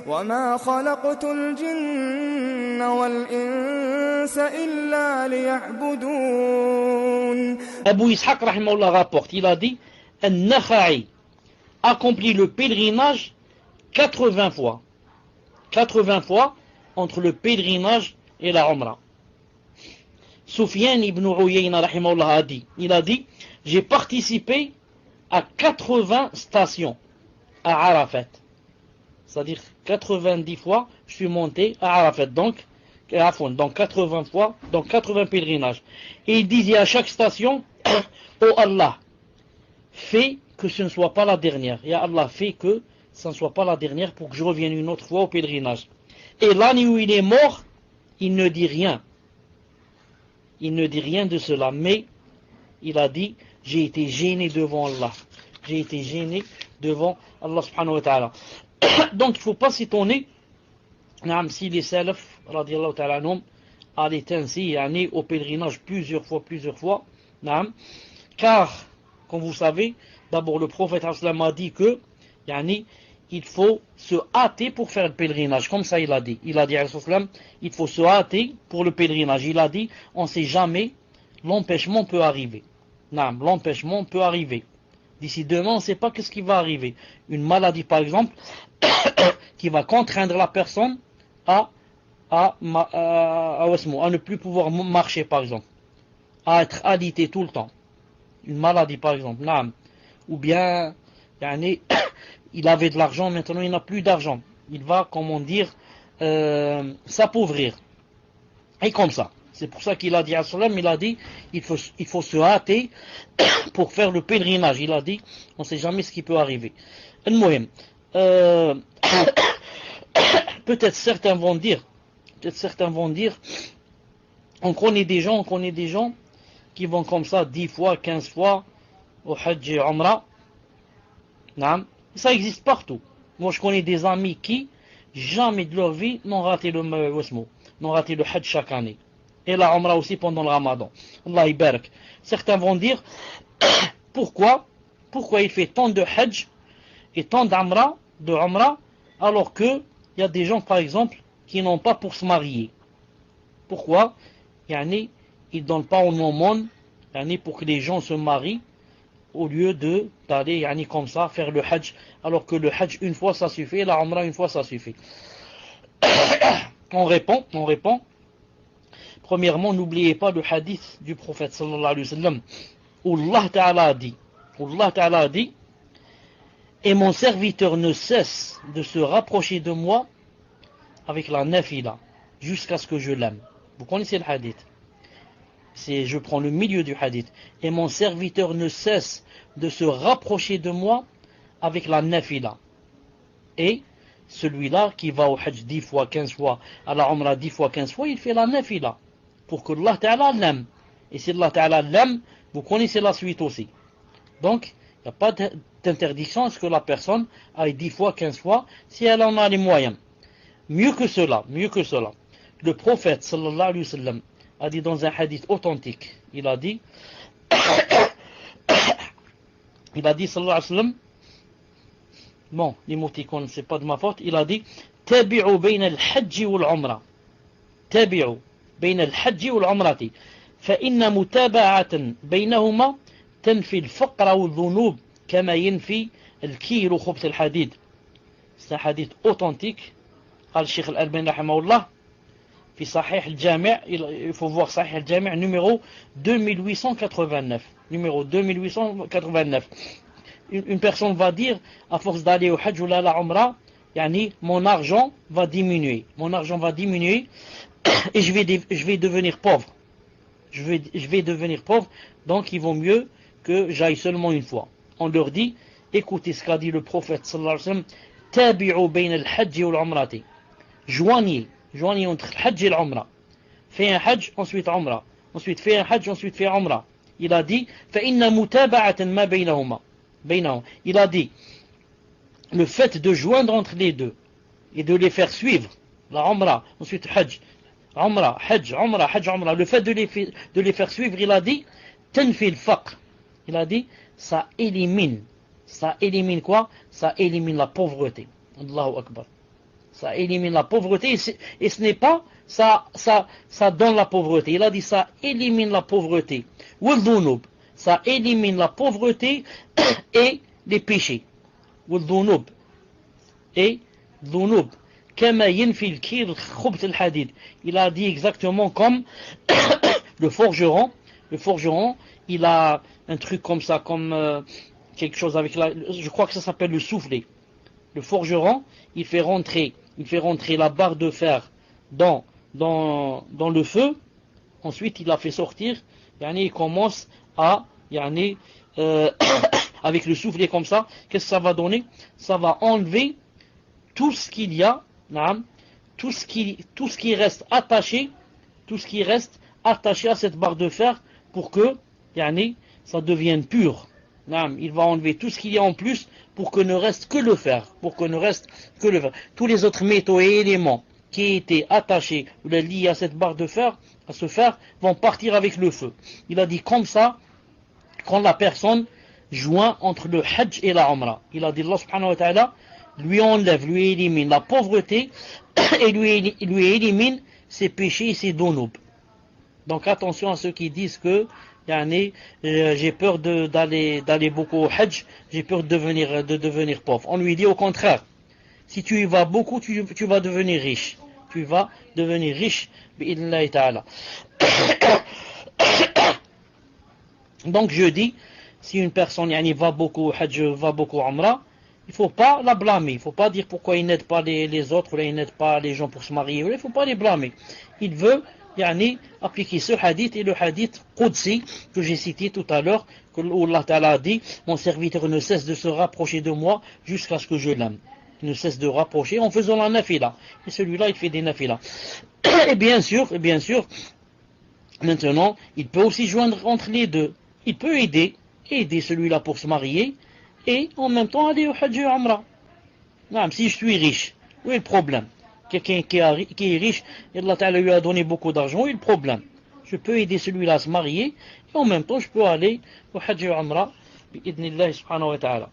وما خلقت الجن والإنس إلا ليعبدون. Abu Ishaq rahimahullah rapporte, il a dit An-Nakha'i accomplit le pèlerinage 80 fois. 80 fois entre le pèlerinage et la Umrah. Sufyan ibn Uyayna rahimahullah a dit, il a dit, j'ai participé à 80 stations à Arafat. C'est-à-dire 90 fois, je suis monté à Arafat. Donc 80 fois, donc 80 pèlerinages. Et il disait à chaque station, oh Allah, fais que ce ne soit pas la dernière. Et Allah, fais que ce ne soit pas la dernière pour que je revienne une autre fois au pèlerinage. Et l'année où il est mort, il ne dit rien. Il ne dit rien de cela, mais il a dit, j'ai été gêné devant Allah. J'ai été gêné devant Allah subhanahu wa ta'ala. Donc il ne faut pas s'étonner si les salafs radiallahu ta'ala anhum allaient ainsi au pèlerinage plusieurs fois, car, comme vous savez, d'abord le prophète a dit que il faut se hâter pour faire le pèlerinage, comme ça il a dit, il faut se hâter pour le pèlerinage, il a dit, on ne sait jamais, l'empêchement peut arriver, l'empêchement peut arriver, d'ici demain on ne sait pas ce qui va arriver, une maladie par exemple, qui va contraindre la personne à ne plus pouvoir marcher par exemple, à être alité tout le temps, une maladie par exemple, ou bien il avait de l'argent, maintenant il n'a plus d'argent, il va, comment dire, s'appauvrir, et comme ça, c'est pour ça qu'il a dit il faut se hâter pour faire le pèlerinage, il a dit, on ne sait jamais ce qui peut arriver. Peut-être certains vont dire, on connaît des gens qui vont comme ça 10 fois, 15 fois au Hajj et Umrah. Ça existe partout. Moi je connais des amis qui jamais de leur vie n'ont raté le Hajj chaque année. Et la Umrah aussi pendant le Ramadan. Allah ibarak. Certains vont dire pourquoi il fait tant de Hajj et tant d'Umrah alors que il y a des gens par exemple qui n'ont pas pour se marier. Pourquoi? Ils ne donnent pas en aumône pour que les gens se marient au lieu d'aller comme ça faire le Hajj, alors que le Hajj une fois ça suffit, la Umrah une fois ça suffit. On répond. Premièrement, n'oubliez pas le hadith du prophète sallallahu alayhi wa sallam où Allah Ta'ala a dit et mon serviteur ne cesse de se rapprocher de moi avec la nafila jusqu'à ce que je l'aime. Vous connaissez le hadith? Je prends le milieu du hadith. Et mon serviteur ne cesse de se rapprocher de moi avec la nafila. Et celui-là qui va au Hajj 10 fois, 15 fois, à la Umrah 10 fois, 15 fois, il fait la nafila. Pour que Allah Ta'ala l'aime. Et si Allah Ta'ala l'aime, vous connaissez la suite aussi. Donc, il n'y a pas d'interdiction à ce que la personne aille 10 fois, 15 fois, si elle en a les moyens. Mieux que cela. Le prophète sallallahu alayhi wa sallam a dit dans un hadith authentique, il a dit sallallahu alayhi wa sallam, bon, l'émoticône c'est pas de ma faute, il a dit tabi'u bayna al-hajj wal-umra, tabi'u bayna al-hajj wal-umrati fa inna mutaba'atan baynahuma tanfi al-faqra wal-dhunub kama yanfi al-kir khubth al-hadid. C'est un hadith authentique. قال الشيخ الألباني رحمه الله في صحيح الجامع, il faut voir صحيح الجامع numéro 2889. Une personne va dire, à force d'aller au Hajj ou à la Umrah, mon argent va diminuer et je vais devenir pauvre. Je vais devenir pauvre, donc il vaut mieux que j'aille seulement une fois. On leur dit, écoutez ce qu'a dit le prophète sallallahu alayhi wa sallam, tabi'u bayna al-hajj wal umrati. Joignez entre le Hajj et l'Umrah. Fais un Hajj, ensuite Umrah. Ensuite fais un Hajj, ensuite fais Umrah. Il a dit, فَإِنَّ مُتَابَعَةً مَا بَيْنَهُمَا. Il a dit, le fait de joindre entre les deux et de les faire suivre, la Umrah, ensuite Hajj, Umrah, Hajj, Umrah, Hajj, Umrah, le fait de les faire suivre, il a dit, تَنْفِي الْفَقْرِ. Il a dit, ça élimine quoi? Ça élimine la pauvreté. Allahu Akbar. Ça élimine la pauvreté, et ce n'est pas, ça donne la pauvreté. Il a dit ça élimine la pauvreté. Wal-dhunub, ça élimine la pauvreté et les péchés. Wal-dhunub, et dhunub. Kama yinfi al-kir khubt al-hadid. Il a dit exactement comme le forgeron, il a un truc comme ça, comme quelque chose avec je crois que ça s'appelle le soufflet. Le forgeron, il fait rentrer la barre de fer dans le feu. Ensuite, il la fait sortir. Il commence à, avec le soufflet comme ça, qu'est-ce que ça va donner? Ça va enlever tout ce qu'il y a, tout ce qui reste attaché à cette barre de fer pour que, ça devienne pur. Il va enlever tout ce qu'il y a en plus pour que ne reste que le fer. Tous les autres métaux et éléments qui étaient attachés ou liés à cette barre de fer, à ce fer, vont partir avec le feu. Il a dit comme ça, quand la personne joint entre le Hajj et la Umrah. Il a dit Allah subhanahu wa ta'ala lui enlève, lui élimine la pauvreté et lui élimine ses péchés et ses dhunub. Donc attention à ceux qui disent que j'ai peur d'aller beaucoup au Hajj, j'ai peur de devenir pauvre. On lui dit au contraire, si tu y vas beaucoup, tu vas devenir riche. Tu vas devenir riche, bi'idhnillahi ta'ala. Donc je dis, si une personne va beaucoup au Hajj, va beaucoup au Umrah, il ne faut pas la blâmer. Il ne faut pas dire pourquoi il n'aide pas les autres, ou il n'aide pas les gens pour se marier. Il ne faut pas les blâmer. Il veut appliquer ce hadith et le hadith Qudsi que j'ai cité tout à l'heure, où Allah Ta'ala a dit, mon serviteur ne cesse de se rapprocher de moi jusqu'à ce que je l'aime. Il ne cesse de rapprocher en faisant la nafila. Et celui-là, il fait des nafila. Et bien sûr, maintenant, il peut aussi joindre entre les deux. Il peut aider celui-là pour se marier, et en même temps aller au Hajj et au Umrah. Si je suis riche, où est le problème? Quelqu'un qui est riche, et Allah Ta'ala lui a donné beaucoup d'argent, où est le problème? Je peux aider celui-là à se marier, et en même temps je peux aller au Hajj et au Umrah, bi'idhnillahi subhanahu wa ta'ala.